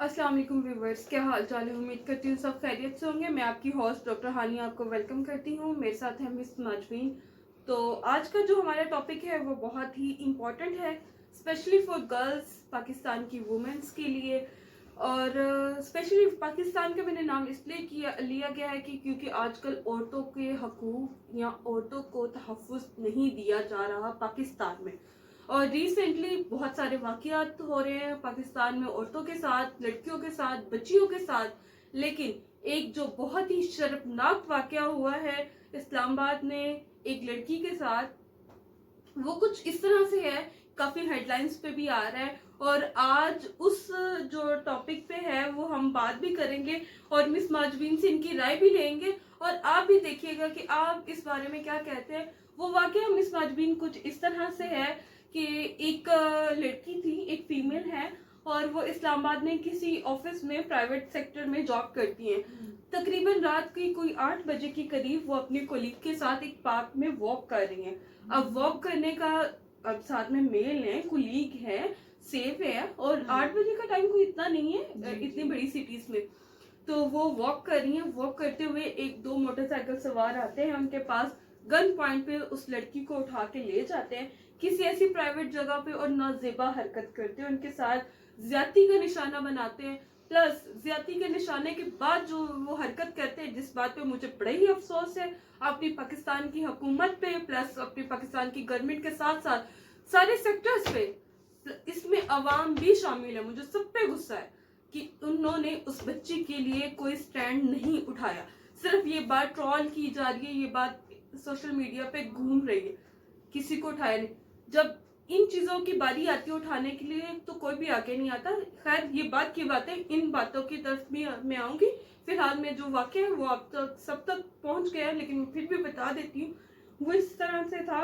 अस्सलाम वालेकुम व्यूवर्स, क्या हाल चाल है। उम्मीद करती हूँ सब खैरियत से होंगे। मैं आपकी होस्ट डॉक्टर हानिया आपको वेलकम करती हूँ। मेरे साथ है मिस नाजमीन। तो आज का जो हमारा टॉपिक है वो बहुत ही इम्पोर्टेंट है, स्पेशली फॉर गर्ल्स, पाकिस्तान की वुमेंस के लिए। और स्पेशली पाकिस्तान का मैंने नाम इसलिए लिया गया है कि क्योंकि आजकल औरतों के हकूक़ या औरतों को तहफ़्फ़ुज़ नहीं दिया जा रहा पाकिस्तान में। और रिसेंटली बहुत सारे वाक़यात हो रहे हैं पाकिस्तान में औरतों के साथ, लड़कियों के साथ, बच्चियों के साथ। लेकिन एक जो बहुत ही शर्मनाक वाक़या हुआ है इस्लामाबाद में एक लड़की के साथ, वो कुछ इस तरह से है, काफी हेडलाइंस पे भी आ रहा है। और आज उस जो टॉपिक पे है वो हम बात भी करेंगे और मिस माजबीन से इनकी राय भी लेंगे। और आप भी देखिएगा कि आप इस बारे में क्या कहते हैं। वो वाकया मिस माजबीन कुछ इस तरह से है कि एक लड़की थी, एक फीमेल है, और वो इस्लामाबाद में किसी ऑफिस में प्राइवेट सेक्टर में जॉब करती हैं। तकरीबन रात की कोई 8 बजे के करीब वो अपने कोलीग के साथ एक पार्क में वॉक कर रही हैं। अब वॉक करने का, अब साथ में मेल है, कुलीग है, सेफ है, और 8 बजे का टाइम कोई इतना नहीं है इतनी बड़ी सिटीज में। तो वो वॉक कर रही हैं। वॉक करते हुए एक दो मोटरसाइकिल सवार आते हैं उनके पास, गन पॉइंट पे उस लड़की को उठा के ले जाते हैं किसी ऐसी प्राइवेट जगह पे, और नाजेबा हरकत करते हैं उनके साथ, ज्यादती का निशाना बनाते हैं। प्लस ज्यादती के निशाने के बाद जो वो हरकत करते हैं, जिस बात पे मुझे बड़ा ही अफसोस है अपनी पाकिस्तान की हुकूमत पे, प्लस अपनी पाकिस्तान की गवर्नमेंट के साथ साथ सारे सेक्टर्स पे, इसमें अवाम भी शामिल है। मुझे सब पे गुस्सा है कि उन्होंने उस बच्ची के लिए कोई स्टैंड नहीं उठाया। सिर्फ ये बात ट्रॉल की जा रही है, ये बात सोशल मीडिया पे घूम रही है, किसी को उठाया नहीं। जब इन चीजों की बारी आती है उठाने के लिए तो कोई भी आगे नहीं आता। खैर, ये बात की बातें, इन बातों की तरफ भी मैं आऊंगी। फिलहाल में जो वाक्य है वो अब तक सब तक पहुंच गया है, लेकिन फिर भी बता देती हूँ। वो इस तरह से था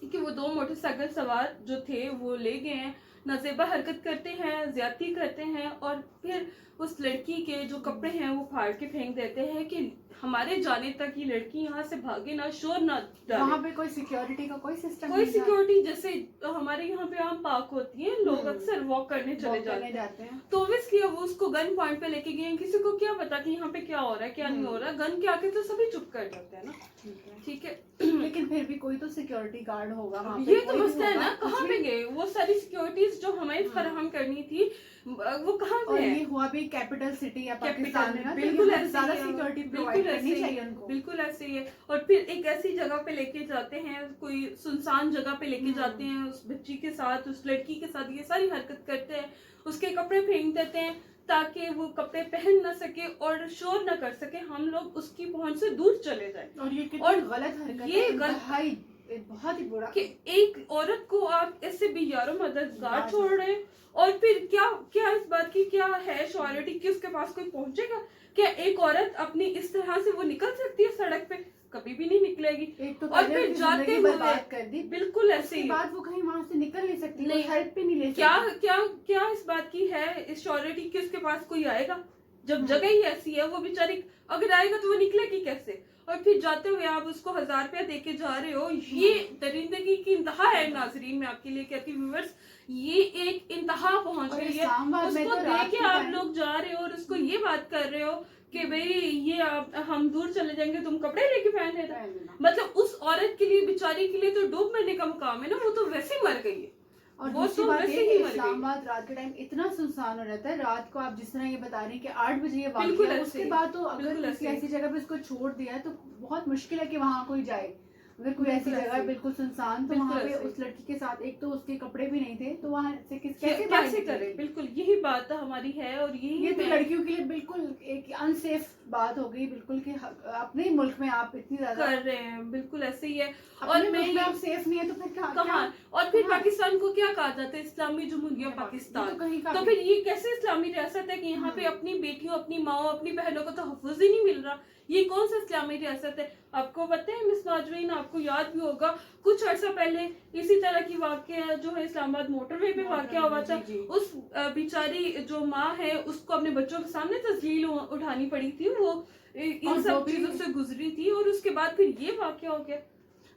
कि वो दो मोटरसाइकिल सवार जो थे वो ले गए हैं, नाजेबा हरकत करते हैं, ज्यादती करते हैं, और फिर उस लड़की के जो कपड़े हैं वो फाड़ के फेंक देते हैं कि हमारे जाने तक ये लड़की यहाँ से भागे ना, शोर ना डाले। वहाँ पे कोई सिक्योरिटी का कोई सिस्टम कोई नहीं सिक्योरिटी, जैसे हमारे यहाँ पे आम पार्क होती है, लोग अक्सर वॉक करने चले जाते हैं। तो ऑब्वियसली वो उसको गन पॉइंट पे लेके गए। किसी को क्या पता कि यहाँ पे क्या हो रहा है क्या नहीं हो रहा। गन के आके तो सभी चुप कर जाते हैं ना। ठीक है लेकिन फिर भी कोई तो सिक्योरिटी गार्ड होगा वहाँ पे। ये तो मसला है ना, कहाँ पे गए वो सारी सिक्योरिटीज जो हमें फराहम करनी थी, वो कहाँ पे है। ये हुआ भी कैपिटल सिटी या पाकिस्तान में, बिल्कुल ज्यादा सिक्योरिटी प्रोवाइड करनी चाहिए उनको। बिल्कुल ऐसे ही है। और फिर एक ऐसी जगह पे लेके जाते हैं, कोई सुनसान जगह पे लेके जाते हैं, उस बच्ची के साथ, उस लड़की के साथ ये सारी हरकत करते हैं, उसके कपड़े फेंक देते हैं ताकि वो कपड़े पहन ना सके और शोर ना कर सके, हम लोग उसकी पहुंच से दूर चले जाए। और ये कितनी गलत हरकत ये है, बहुत ही बुरा कि एक औरत को आप ऐसे भी यारो मददगार छोड़ रहे हैं। और फिर क्या क्या इस बात की क्या है श्योरिटी कि उसके पास कोई पहुंचेगा? क्या एक औरत अपनी इस तरह से वो निकल सकती है सड़क पे? कभी भी नहीं निकलेगी। एक तो और फिर जाते हुए बात कर दी, बिल्कुल ऐसे ही बात वो कहीं वहां से निकल नहीं सकती, नहीं, हेल्प भी नहीं ले सकती। क्या क्या क्या इस बात की है इस श्योरिटी कि उसके पास कोई आएगा? जब जगह ही ऐसी है, वो बेचारी अगर आएगा तो वो निकलेगी कैसे? और फिर जाते हुए आप उसको 1000 रुपया देके जा रहे हो। ये दरिंदगी की इंतहा है नाजरीन, मैं आपके लिए कहती हूँ व्यूअर्स, ये एक इंतहा पहुंच गई है। उसको दे के आप लोग जा रहे हो और उसको ये बात कर रहे हो कि भाई ये हम दूर चले जाएंगे, तुम कपड़े लेके पहन लेना। मतलब उस औरत के लिए, बेचारी के लिए तो डूब मरने का मुकाम है ना, वो तो वैसे ही मर गई है। और दूसरी बात ये कि इस्लामाबाद रात के टाइम इतना सुनसान हो रहता है। रात को आप जिस तरह ये बता रहे हैं कि 8 बजे ये वाक़या है, उसके बाद तो अगर किसी ऐसी जगह पे उसको छोड़ दिया है तो बहुत मुश्किल है कि वहाँ कोई जाए। अगर कोई ऐसी जगह है बिल्कुल सुनसान, तो वहाँ पे उस लड़की के साथ एक तो उसके कपड़े भी नहीं थे, तो वहाँ से कैसे करे? बिल्कुल यही बात हमारी है। और ये तो लड़कियों के लिए बिल्कुल एक अनसेफ बात हो गई बिल्कुल कि अपने मुल्क में आप इतनी ज्यादा कर रहे हैं, बिल्कुल ऐसे ही है। और मैं आप सेफ नहीं है तो फिर कहाँ? और फिर पाकिस्तान को क्या कहा जाता है? इस्लामी जमहूरिया पाकिस्तान। तो फिर ये कैसे इस्लामी रियासत है कि यहाँ पे अपनी बेटियों, अपनी माओ, अपनी बहनों को तहफ़्फ़ुज़ ही नहीं मिल रहा? ये कौन सा इस्लामी रियासत है? आपको पता है मिस नाजरीन, आपको याद भी होगा कुछ अर्सा पहले इसी तरह की वाकया जो है इस्लामाबाद मोटरवे पे वाकया हुआ था। उस बेचारी जो माँ है उसको अपने बच्चों के सामने तस्लील उठानी पड़ी थी, वो इन सब चीजों से गुजरी थी, और उसके बाद फिर ये वाकया हो गया।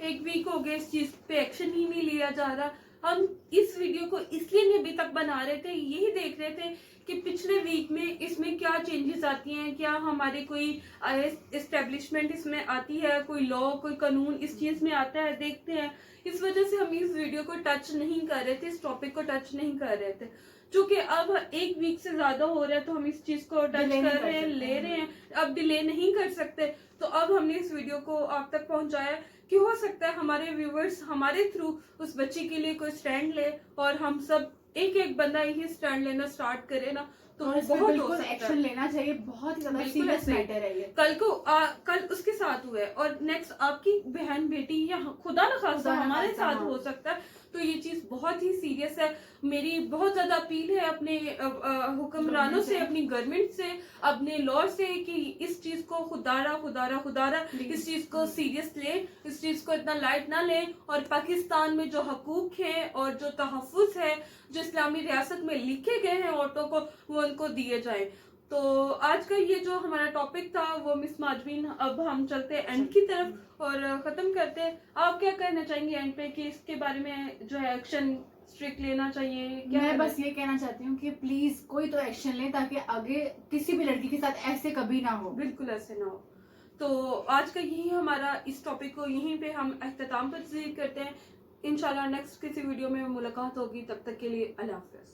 1 वीक हो गया, इस चीज पे एक्शन ही नहीं लिया जा रहा। हम इस वीडियो को इसलिए नहीं अभी तक बना रहे थे, यही देख रहे थे कि पिछले वीक में इसमें क्या चेंजेस आती हैं, क्या हमारी कोई एस्टेब्लिशमेंट इसमें आती है, कोई लॉ, कोई कानून इस चीज में आता है, देखते हैं। इस वजह से हम इस वीडियो को टच नहीं कर रहे थे, इस टॉपिक को टच नहीं कर रहे थे। चूंकि अब 1 वीक से ज्यादा हो रहा है तो हम इस चीज को टच कर रहे हैं, ले रहे हैं, अब डिले नहीं कर सकते। तो अब हमने इस वीडियो को आप तक पहुंचाया कि हो सकता है हमारे व्यूवर्स हमारे थ्रू उस बच्ची के लिए कोई स्टैंड ले, और हम सब एक एक बंदा यही स्टैंड लेना स्टार्ट करे ना, तो बहुत हो सकता एक्शन लेना चाहिए। बहुत ही ज्यादा सीरियस मैटर है ये। कल उसके साथ हुआ है, और नेक्स्ट आपकी बहन बेटी या खुदा न खास्ता हमारे साथ हो सकता है। तो ये चीज बहुत ही सीरियस है। मेरी बहुत ज्यादा अपील है अपने हुक्मरानों से, अपनी गवर्नमेंट से, अपने लॉ से, कि इस चीज को खुदारा इस चीज को सीरियस ले, इस चीज को इतना लाइट ना ले, और पाकिस्तान में जो हकूक है और जो तहफ़्फ़ुज़ है, जो इस्लामी रियासत में लिखे गए हैं औरतों को, वो उनको दिए जाए। तो आज का ये जो हमारा टॉपिक था वो मिस माजवीन, अब हम चलते हैं एंड की तरफ और खत्म करते हैं। आप क्या कहना चाहेंगे एंड पे, कि इसके बारे में जो है एक्शन स्ट्रिक्ट लेना चाहिए? क्या मैं बस ये कहना चाहती हूँ कि प्लीज कोई तो एक्शन ले, ताकि आगे किसी भी लड़की के साथ ऐसे कभी ना हो। बिल्कुल ऐसे ना हो। तो आज का यही हमारा, इस टॉपिक को यहीं पे हम अख्ताम पर तस्दीर करते हैं। इंशाल्लाह नेक्स्ट किसी वीडियो में मुलाकात होगी, तब तक के लिए अल्लाह हाफ़िज़।